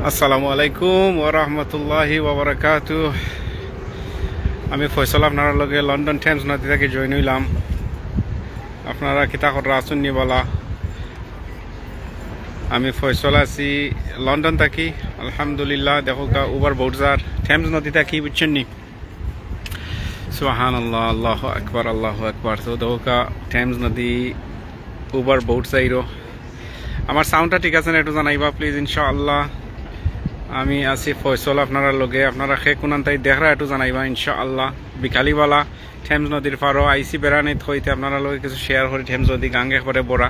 আসসালামু আলাইকুম ওয়া রাহমাতুল্লাহি ওয়া বারাকাতুহু। আমি ফয়সাল আপনার লগে লন্ডন টেমস নদী থেকে জয়েন হইলাম। আপনারা কিতা করা আসুন নি বলা। আমি ফয়সাল আছি লন্ডন থাকি। আলহামদুলিল্লাহ দেখো উবার বোটজার টেমস নদী থাকি বুঝছেন নি। সুবহানাল্লাহ, আল্লাহু আকবার, আল্লাহু আকবার। তো দেখো টেমস নদী উবার বোট যাইরো। আমার সাউন্ডটা ঠিক আছে না একটু জানাইবা প্লিজ ইনশাআল্লাহ। আমি আছি ফয়সল আপনারা লগে, আপনারা খে কোনান তাই দেখরা একটু জানাইবা ইনশাআল্লাহ। বিকালিবালা টেমস নদীর পারো আইসি বেড়ানিত হইতে আপনারা লগে কিছু শেয়ার করি। টেমস নদী গাঙ্গ একবারে বড়া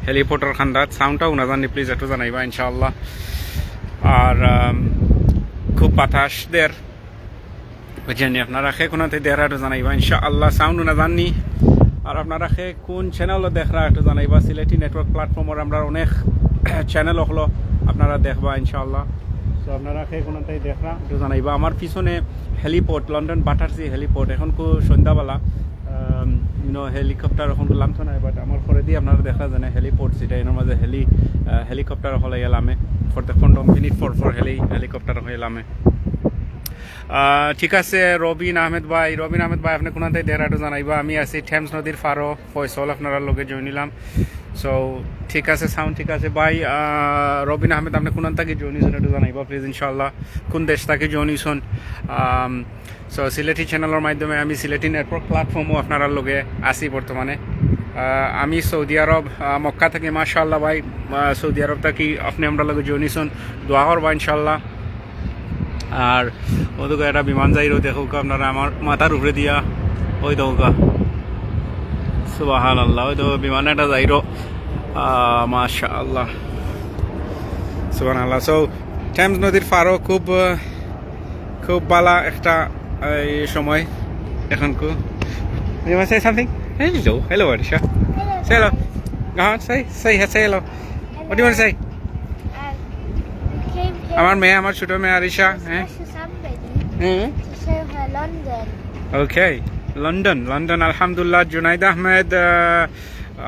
হেলিপোর্টার খান্দাত সাউন্ডটাও না জানি প্লিজ একটু জানাইবা ইনশাআল্লাহ। আর খুব বাতাস দের বুঝছেন, আপনারা খে কোনান তাই দেখরা একটু জানাইবা ইনশাআল্লাহ। সাউন্ড না জানি। আর আপনারা খে কোন চ্যানেলও দেখরা একটু জানাইবা। সিলেটি নেটওয়ার্ক প্ল্যাটফর্মের আমরা অনেক চ্যানেল হলো আপনারা দেখবা ইনশাআল্লাহ। তো আপনারা সেই কোনোটাই দেখরা একটু জানাইবা। আমার পিছনে হেলিপোর্ট লন্ডন বাটারসি হেলিপোর্ট এখন সন্ধ্যাবেলা হেলিকপ্টার এখন লামছো না, বাট আমার পরে দিয়ে আপনারা দেখা জানে হেলিপোর্ট যেটা এর মাঝে হেলিকপ্টার হলে এলামে for the 15 minute for helicopter হয়ে এলামে। ঠিক আছে রবিন আহমেদ ভাই আপনি কোনটাই দেখা একটু জানাইবা। আমি আছি টেমস নদীর ফারো ফয়সল আপনারা লগে জয়েন নিলাম। সো ঠিক আছে, সাউন্ড ঠিক আছে ভাই। রবিন আহমেদ আপনি কোন তাকে জয়েন হয়েছেন একটু জানাইবা প্লিজ ইনশাআল্লাহ। কোন দেশ তাকে জয়েন হয়েছেন। সো সিলেটি চ্যানেলের মাধ্যমে আমি সিলেটি নেটওয়ার্ক প্ল্যাটফর্মও আপনারা লগে আছি বর্তমানে। আমি সৌদি আরব মক্কা থেকে মাশাআল্লাহ ভাই। সৌদি আরব থাকি আপনি আমরা লগে জয়েন হয়েছেন, দোয়া করবা ইনশাআল্লাহ। আর ওদিকে একটা বিমান যাইরো দেখো আপনারা আমার মাথার উপরে দিয়া ওই দৌকা সুবহানাল্লাহ। ওই তো বিমান একটা যাইরো মাশাআল্লাহ সুবহানাল্লাহ। সো টেমস নদীর পারও খুব খুব ভালো একটা এই সময় এখন কু। You want to say something? Hello Arisha. Say hello. Go on, say hello. What do you want to say? আমার মেয়ে, আমার ছোট মেয়ে আরিশা। হ্যাঁ ওকে লন্ডন আলহামদুলিল্লাহ। জুনাইদ আহমেদ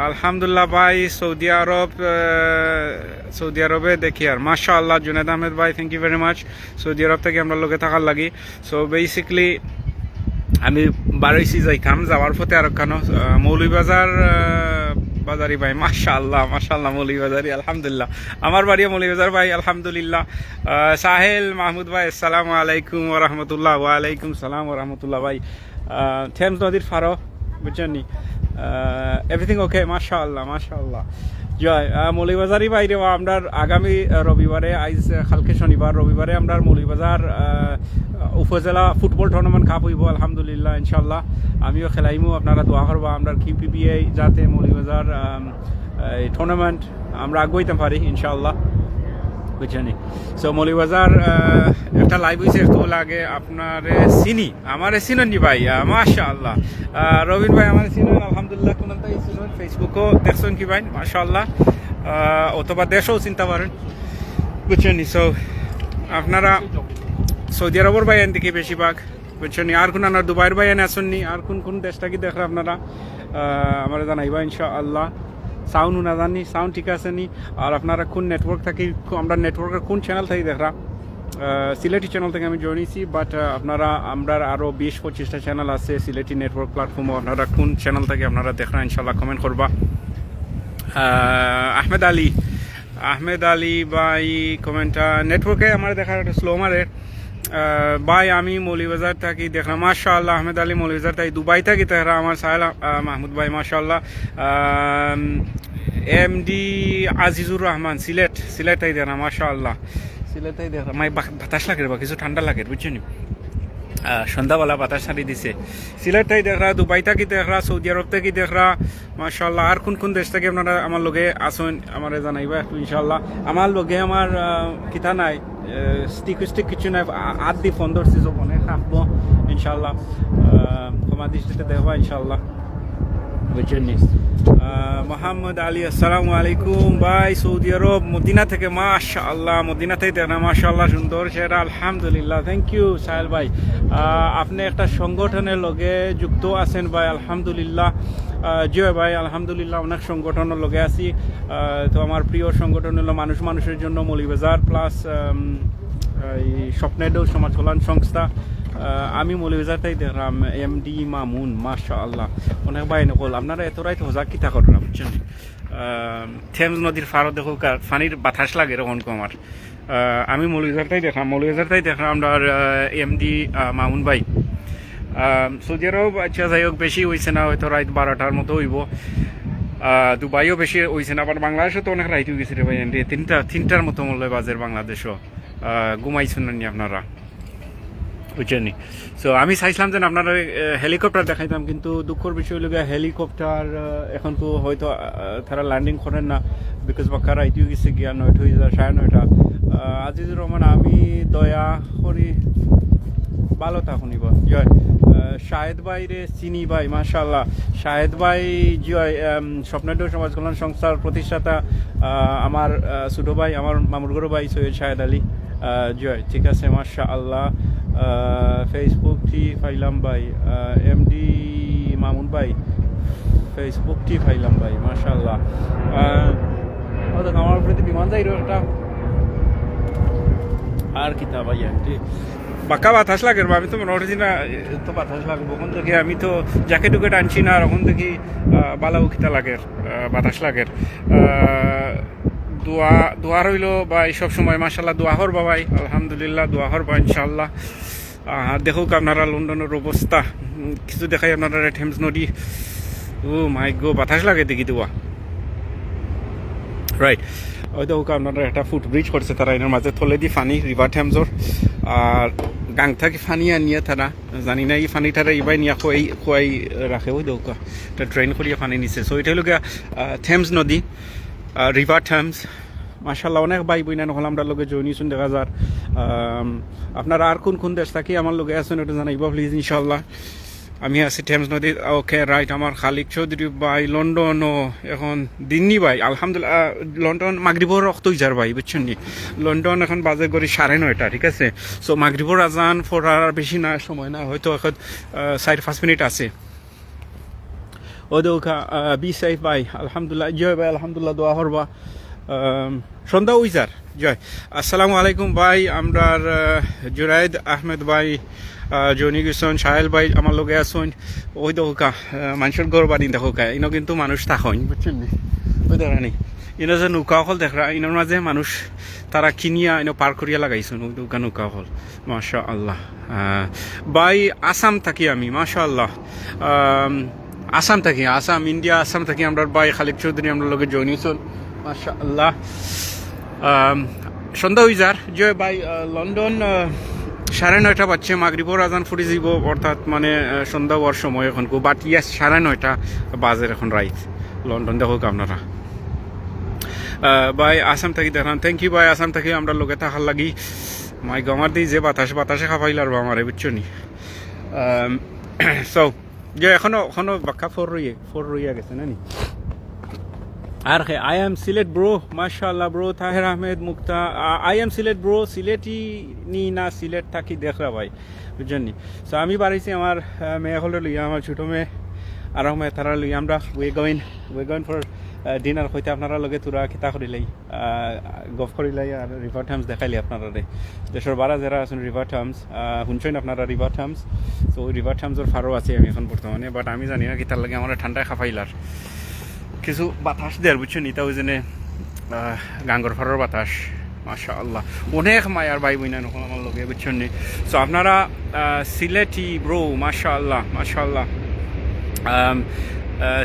আলহামদুলিল্লাহ ভাই সৌদি আরবে দেখি আর মাশাআল্লাহ। জুনাইদ আহমেদ ভাই thank you very much. Saudi Arab থেকে আমরা লোকে থাকার লাগি। সো বেসিকলি আমি বারোইসি যাইতাম যাওয়ার পথে আর কেন মৌলভীবাজার বাজারি ভাই মাশাআল্লাহ মৌলভীবাজারি আলহামদুলিল্লাহ। আমার বাড়িও মৌলভীবাজার ভাই আলহামদুলিল্লাহ। সাহেল মাহমুদ ভাই আসসালামু আলাইকুম ওয়া রাহমাতুল্লাহ। ওয়া আলাইকুম সালাম ওয়া রাহমাতুল্লাহ ভাই। টেমস নদীর ফারো বুঝছেন নি, এভরিথিং ওকে মাশাআল্লাহ জয়। মৌলভীবাজারি বাইরে আমরা আগামী রবিবারে আইজ কালকে শনিবার রবিবারে আমরা মৌলভীবাজার উপজেলা ফুটবল টুর্নামেন্ট কাপ হইব আলহামদুলিল্লাহ ইনশাআল্লাহ। আমিও খেলাইমু, আপনারা দোয়া করবা আমরা QPBA যাতে মৌলভীবাজার টুর্নামেন্ট আমরা আগাইতে পারি ইনশাআল্লাহ বুঝছেন। সো মৌলভীবাজার একটা লাইভ হয়েছে একটু লাগে আপনার চিনি আমারে চিনি ভাই মাশাআল্লাহ। রবিন ভাই আমার চিনেন আলহামদুলিল্লাহ। কোন চিনেন ফেসবুকও দেখছেন কি ভাই মাশাআল্লাহ, অথবা দেশও চিন্তা পারেন বুঝছেন। সো আপনারা সৌদি আরবের ভাই এদিকে বেশিরভাগ বুঝছেন। আর কোন আপনার দুবাইয়ের ভাই এনে আসেননি, আর কোন দেশটা কি দেখরা আপনারা আমার জানাইবা ইনশাআল্লাহ। সাউন্ড না জানি সাউন্ড ঠিক আছে নি। আর আপনারা কোন নেটওয়ার্ক থাকি আমরা নেটওয়ার্কের কোন চ্যানেল থাকি দেখরা। সিলেটি চ্যানেল থেকে আমি জয়েন হয়েছি, বাট আপনারা আমরা আরও 20-25টা চ্যানেল আছে সিলেটি নেটওয়ার্ক প্ল্যাটফর্মও। আপনারা কোন চ্যানেল থেকে আপনারা দেখরা ইনশাল্লাহ কমেন্ট করবা। আহমেদ আলী ভাই কমেন্টটা নেটওয়ার্কে আমার দেখার একটা স্লো মারে ভাই। আমি মৌলভীবাজার থাকি দেখলাম মাশাআল্লাহ। আহমেদ আলী মৌলভীবাজার থাকি। দুবাই থাকি দেখরা আমার সাহেল মাহমুদ ভাই মাশাআল্লাহ। MD আজিজুর রহমান সিলেট থাকি দেখলাম মাশাআল্লাহ। সিলেট থাকি দেখলাম মাই বাতাস লাগে বা কিছু ঠান্ডা লাগে বুঝছেন। সন্ধ্যাবেলা বাতাস সারি দিছে। সিলেট থাকি দেখরা, দুবাই থাকি দেখরা, সৌদি আরব থাকি দেখরা মাশাআল্লাহ। আর কোন দেশ থেকে আপনারা আমার লগে আসুন আমার জানাইবা একটু ইনশাআল্লাহ। আমার লগে আমার কিতা নাই স্টিক কিছু নাই, আট দি ফোন ধরছি যখন থাকবো ইনশাআল্লাহ। ক্ষমা দৃষ্টিতে দেখবা ইনশাআল্লাহ বুঝছেন। মোহাম্মদ আলী আসসালামু আলাইকুম ভাই। সৌদি আরব মদিনা থেকে মাশাআল্লাহ, মদিনা থেকে দেখনা মাশাআল্লাহ সুন্দর সেটা আলহামদুলিল্লাহ। থ্যাংক ইউ সাহেল ভাই। আপনি একটা সংগঠনের লগে যুক্ত আছেন ভাই আলহামদুলিল্লাহ। জি ভাই আলহামদুলিল্লাহ অনেক সংগঠনের লগে আছি। তো আমার প্রিয় সংগঠন হলো মানুষ মানুষের জন্য মৌলভীবাজার প্লাস এই স্বপ্নেডো সমাজ কল্যাণ সংস্থা। আমি মৌলভীবাজারটাই দেখলাম এমডি মামুন মাশাআল্লাহ অনেক ভাই নকল আপনারা এত রাইত হজাক কিতা করেন বুঝছেন। থেমস নদীর ফারত দেখো পানির বাতাস লাগে এরকম আমার। আমি মৌলভীবাজারটাই দেখলাম আমার এমডি মামুন ভাই। সৌদি আরব আচ্ছা যাই হোক বেশি হয়েছে না, হয়তো রাত 12টার মতো হইব। দুবাইও বেশি হয়েছে না, আবার বাংলাদেশও তো অনেক রাইট হয়ে গেছে রে ভাই। তিনটার মতো মূল্য বাজের বাংলাদেশও ঘুমাইছেন না আপনারা বুঝছেন। সো আমি চাইছিলাম যে আপনারা হেলিকপ্টার দেখাইতাম, কিন্তু দুঃখের বিষয় হলো হেলিকপ্টার এখন তো হয়তো তারা ল্যান্ডিং করেন না, বিকজ বাক্কা রাইট হয়ে গেছে গিয়া 9 হয়ে যায় 9:30। আজিজুর রহমান আমি দয়া করি ভালো তা শুনিব জয়। শাহেদ ভাই রে চিনি ভাই মাশাআল্লাহ। শাহেদ ভাই জয় স্বপ্নেডো সমাজ কল্যাণ সংস্থার প্রতিষ্ঠাতা, আমার ছোটো ভাই, আমার মামুরগড় ভাই সৈয়দ শাহেদ আলী জয়। ঠিক আছে মাশাআল্লাহ। ফেসবুকটি ফাইলাম ভাই এমডি মামুন ভাই, ফেসবুকটি ফাইলাম ভাই মাশাআল্লাহ। আমার প্রতি বিমান যাই একটা আর কিতা ভাই এমডি বাঁকা বাতাস লাগে। আমি তো মনে হচ্ছি না তো বাতাস লাগবো ওখান থেকে, আমি তো জ্যাকেট উকেট আনছি না, আর ওখান থেকে বালাও খিতা লাগে বাতাস লাগে। দোয়া রইল বা সব সময় মাশাল্লাহ দোয়া হর বাবাই আলহামদুলিল্লাহ দোয়া হর বা ইনশাল্লাহ। দেখুক আপনারা লন্ডনের অবস্থা কিছু দেখাই আপনারা থেমস নদী। ও মাই গো বাতাস লাগে দেখি দোয়া রাইট। ওই দেখুক আপনারা একটা ফুটব্রিজ করছে তারা, এর মাঝে থলে দি ফানি রিভার থেমসর, আর গাং থেকে ফানি আনিয়ে তারা জানি না এই ফানিটারা এইবাই নিয়ে খুয়াই রাখে। ওই দেখুক একটা ট্রেন করিয়ে ফানি নিছে। সো এটা হলো থেমস নদী, রিভার থেমস মাশাল্লাহ। অনেক বাই বইনা নহল আমরা লগে জয়নিছুন দেখা যার। আপনারা আর কোন দেশ থাকি আমার লগে আছেন এটা জানাইব প্লিজ ইনশাল্লাহ। আমি আছি থেমস নদী। Okay right. আমার খালিক চৌধুরী ভাই লন্ডনও এখন দিননি ভাই আলহামদুলিল্লাহ। লন্ডন মাগরিবর রক্তই যার ভাই বুঝছেন নি। লন্ডন এখন বাজে করি 9:30 ঠিক আছে। সো মাগরিবর আজান ফোরার বেশি না সময় না, হয়তো এখন 4-5 মিনিট আছে। ও দেখা বি সাইফ ভাই আলহামদুলিল্লাহ জয় ভাই আলহামদুলিল্লাহ দোয়া হরবা। সন্ধ্যা উইজার জয়। আসসালামু আলাইকুম ভাই। আমরা জুরাইদ আহমেদ ভাই জনি গেছেন, সাহেল ভাই আমার লগে আসুন। ওই দেখা মানুষের গড় বাড়ি দেখা ইনো কিন্তু মানুষ থাকেন বুঝছেন নি। ওই দেখা নি ইনো যে নৌকা হল দেখা ইনোর মাঝে মানুষ তারা কিনিয়া ইনো পার করিয়া লাগাইছেন ওই নৌকা নৌকা হল মাশা আল্লাহ। ভাই আসাম থাকি আমি মাশা আল্লাহ। আসাম থাকি, আসাম ইন্ডিয়া আসাম থাকি আমরা ভাই খালিক চৌধুরী আমরা লগে জয়নিছন মাশা আল্লাহ। সন্ধ্যা উইজার জয় ভাই। লন্ডন 9:30 বাজছে, মাগরিবর আজান ফুটি যাব অর্থাৎ মানে সন্ধ্যা হওয়ার সময় এখন বাট ইয়াস 9:30 বাজের এখন রাইত লন্ডন দেখুক আপনারা। ভাই আসাম থাকি দেখলাম, থ্যাংক ইউ ভাই আসাম থাকি আমরা লোকে থাকার লাগি। মাই গমার দিই যে বাতাসে খাফাইল আর আমার বুঝছো নি। সো যে এখনো বাক্কা ফোর রইয়া গেছে না নি। আর আই এম সিলেট ব্রো মাশাআল্লাহ bro Taher Ahmed Mukta. I am Sylhet bro, Sylheti নি না সিলেট থাকি দেখরা ভাই বুঝছেন নি। সো আমি বাড়িছি আমার মেয়ে হলে লইয়া, আমার ছোটো মেয়ে আর মেয়ে তারা লইয়া আমরা ওয়ে গোইন ফর ডিনার হইতে আপনারা লগে তোরা খিতা করিলাই গফ করিলাই আর রিভার থামস দেখাইলি আপনারা দেশের বারা যারা আছেন রিভার থামস শুনছেন আপনারা রিভার থামস। তো ওই রিভার থামসের ফারও আছে আমি এখন বর্তমানে, বাট আমি জানি না কিতার লাগে আমার ঠান্ডায় খাফাইলার কিছু বাতাস দেয় বুঝছেন নি। তাও জেনে গাঙ্গর ফারোর বাতাস মাশা আল্লাহ অনেক মায়ার ভাই বইনা নখন আমার লগে বুঝছেন নি। সো আপনারা সিলেটি ব্রো মাশা আল্লাহ মাশা আল্লাহ।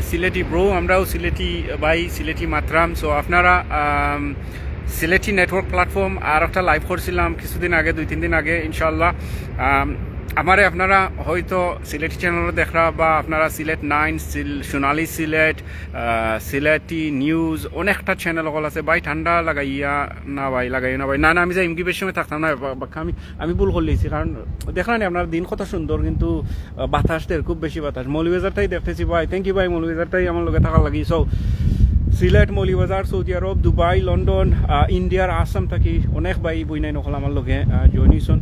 সিলেটি ব্রো আমরাও সিলেটি ভাই সিলেটি মাত্রাম। সো আপনারা সিলেটি নেটওয়ার্ক প্ল্যাটফর্ম আর একটা লাইভ করছিলাম কিছুদিন আগে 2-3 দিন আগে ইনশাআল্লাহ। আমারে আপনারা হয়তো সিলেটি চ্যানেলও দেখরা বা আপনারা সিলেট 9 সোনালি সিলেট সিলেটি নিউজ অনেকটা চ্যানেল সকল আছে ভাই। ঠান্ডা লাগাইয়া না ভাই লাগাইয়া না ভাই না আমি যাই ইমকি বেশি সময় থাকতাম না। আমি ভুল করলেছি কারণ দেখলাম না আপনার দিন কত সুন্দর, কিন্তু বাতাসদের খুব বেশি বাতাস। মৌলভীবাজারটাই দেখতেছি ভাই, থ্যাংক ইউ ভাই মৌলভীবাজারটাই আমার লগে থাকার লাগি। সো সিলেট মৌলভীবাজার সৌদি আরব দুবাই লন্ডন ইন্ডিয়ার আসাম থাকি অনেক ভাই বই নাই নকল আমার লগে জয়নিছন।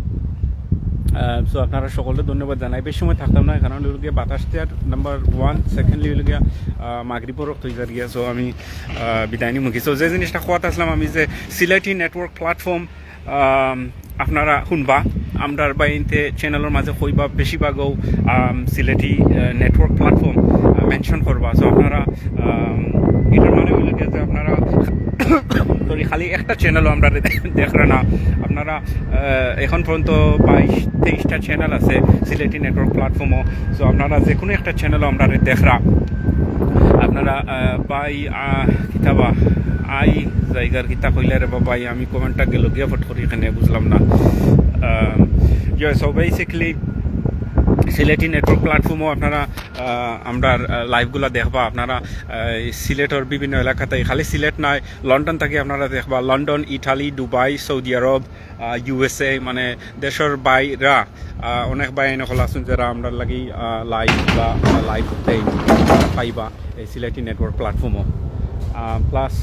সো আপনারা সকলকে ধন্যবাদ জানাই, বেশি সময় থাকতাম না, কারণ হলো গিয়ে বাতাস দেওয়ার নাম্বার 1, সেকেন্ডলি হলো গিয়া মাগরিবর রক্ত হয়ে গিয়া। সো আমি বিদায় নিমুখী। সো যে জিনিসটা খোয়াত আসলাম আমি, যে সিলেটি নেটওয়ার্ক প্ল্যাটফর্ম আপনারা শুনবা, আমরার বাইনতে চ্যানেলের মাঝে কইবা বেশিরভাগও সিলেটি নেটওয়ার্ক প্ল্যাটফর্ম মেনশন করবা। সো আপনারা এটার মানে হইল গিয়ে যে আপনারা সরি খালি একটা চ্যানেলও আমরা দেখরা না, আপনারা এখন পর্যন্ত 22-23টা চ্যানেল আছে সিলেটি নেটওয়ার্ক প্ল্যাটফর্মও। সো আপনারা যে কোনো একটা চ্যানেলও আমরা দেখরা, আপনারা বাই কিতাবা আই জায়গার কিতা কইলে রে বাবাই, আমি কমেন্টটা গেল গিয়া ফট করি এখানে বুঝলাম না। সো বেসিক্যালি সিলেটি নেটওয়ার্ক প্ল্যাটফর্মও আপনারা আমরা লাইভগুলো দেখবা। আপনারা সিলেটের বিভিন্ন এলাকাতে, খালি সিলেট নয়, লন্ডন থেকে আপনারা দেখবা, লন্ডন, ইটালি, দুবাই, সৌদি আরব, USA, মানে দেশের বাইরা অনেক বাইন হল আছেন যারা আমরা লাগি লাইভ পাইবা এই সিলেটি নেটওয়ার্ক প্ল্যাটফর্মও। প্লাস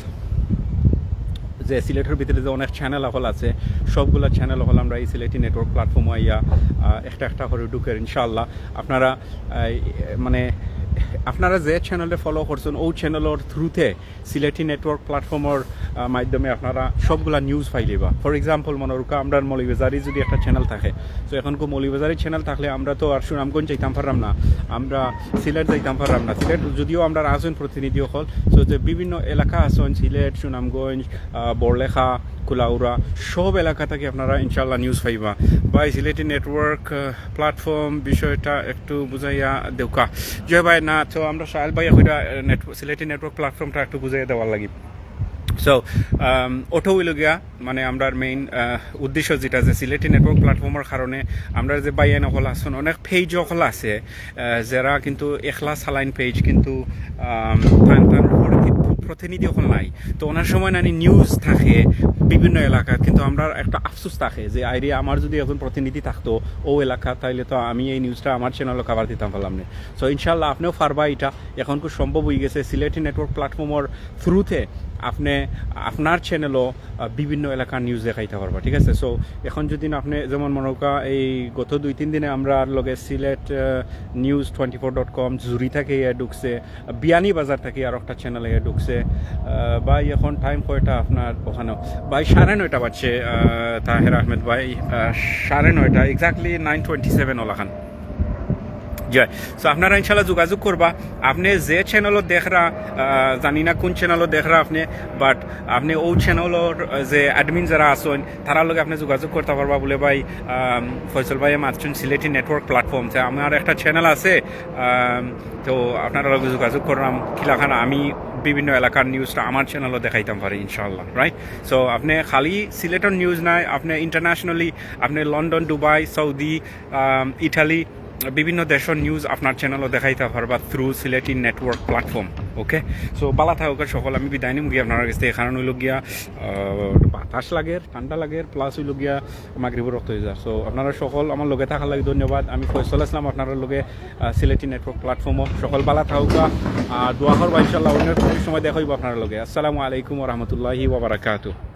যে সিলেটের ভিতরে যে অনেক চ্যানেল হল আছে, সবগুলো চ্যানেল হল আমরা এই সিলেটি নেটওয়ার্ক প্ল্যাটফর্ম আইয়া একটা করে ঢুকের ইনশাআল্লাহ। আপনারা মানে আপনারা যে চ্যানেলে ফলো করছেন ও চ্যানেলের থ্রুতে সিলেটি নেটওয়ার্ক প্ল্যাটফর্মের মাধ্যমে আপনারা সবগুলা নিউজ পাইলিবা। ফর এক্সাম্পল মনে রুকা আমরা মৌলভীবাজারি যদি একটা চ্যানেল থাকে, তো এখন মৌলভীবাজারি চ্যানেল থাকলে আমরা তো আর সুনামগঞ্জ যাইতাম পারলাম না, আমরা সিলেট যাইতাম পারলাম না। সিলেট যদিও আমরা আসুন প্রতিনিধি হল, তো যে বিভিন্ন এলাকা আসুন সিলেট, সুনামগঞ্জ, বড়লেখা, কুলাউড়া, সব এলাকা থেকে আপনারা ইনশাল্লাহ নিউজ পাইবা। বাই সিলেটি নেটওয়ার্ক প্ল্যাটফর্ম বিষয়টা একটু বুঝাইয়া দেউকা জয় ভাই না, তো আমরা সাহেল ভাই সিলেটি নেটওয়ার্ক প্ল্যাটফর্মটা একটু বুঝাইয়া দেওয়ার লাগি। সো ওটা হইল গিয়া মানে আমরা মেইন উদ্দেশ্য যেটা, যে সিলেটি নেটওয়ার্ক প্ল্যাটফর্মের কারণে আমরা যে বাইয়ান হল আসুন অনেক পেজ হল আছে যারা কিন্তু একলা সালাইন পেজ, কিন্তু প্রতিনিধি হল নাই, তো ওনার সময় নানি নিউজ থাকে বিভিন্ন এলাকায়, কিন্তু আমরা একটা আফসোস থাকে যে আইরে আমার যদি এখন প্রতিনিধি থাকতো ও এলাকা, তাইলে তো আমি এই নিউজটা আমার চ্যানেলে কভার দিতাম পারলাম না। সো ইনশাল্লাহ আপনিও পারবা, এটা এখন খুব সম্ভব হয়ে গেছে সিলেটি নেটওয়ার্ক প্ল্যাটফর্মের থ্রুতে আপনি আপনার চ্যানেলও বিভিন্ন এলাকার নিউজ দেখাইতে পারবা, ঠিক আছে। সো এখন যদি আপনি যেমন মনোকা এই গত 2-3 দিনে আমরা লগে সিলেট নিউজ 24.com জুরি থেকে ঢুকছে, বিয়ানি বাজার থেকে আর একটা চ্যানেলে ঢুকছে। ভাই এখন টাইম কয়টা আপনার ওখানেও? ভাই 9:30 বাজছে তাহের আহমেদ ভাই, 9:30 এক্স্যাক্টলি 9:27 ওলাখান। জয়। সো আপনারা ইনশাল্লাহ যোগাযোগ করবা, আপনি যে চ্যানেলও দেখরা, জানি না কোন চ্যানেলও দেখরা আপনি, বাট আপনি ও চ্যানেলের যে অ্যাডমিন যারা আসেন তারার লগে আপনি যোগাযোগ করতে পারবা। বলে ভাই ফয়সল ভাই মাতছেন সিলেটি নেটওয়ার্ক প্ল্যাটফর্ম, যে আমার একটা চ্যানেল আছে, তো আপনারা লগে যোগাযোগ করলাম খিলাখানা আমি বিভিন্ন এলাকার নিউজটা আমার চ্যানেলও দেখাইতাম পারি ইনশাআল্লাহ, রাইট। সো আপনি খালি সিলেটের নিউজ নাই, আপনি ইন্টারন্যাশনালি আপনি লন্ডন, দুবাই, সৌদি, ইটালি বিভিন্ন দেশের নিউজ আপনার চ্যানেলও দেখাইতে পারবা থ্রু সিলেটি নেটওয়ার্ক প্ল্যাটফর্ম। ওকে, সো বালা থাকুক সকল, আমি বিদায় নিম গিয়া আপনার কাছে, কারণ হইল গিয়া বাতাস লাগের, ঠান্ডা লাগের, প্লাস হইল গিয়া মাগরিবের রক্ত হয়ে যায়। সো আপনারা সকল আমার লগে থাকার লাগে ধন্যবাদ। আমি ফয়সল আসলাম আপনার লগে সিলেটি নেটওয়ার্ক প্ল্যাটফর্মও, সকল বালা থাকুক, দোয়া করবা ইনশাল্লাহ অন্য সময় দেখা হইব আপনার লগে। আসসালামু আলাইকুম ওয়া রাহমাতুল্লাহি ওয়া বারাকাতুহু।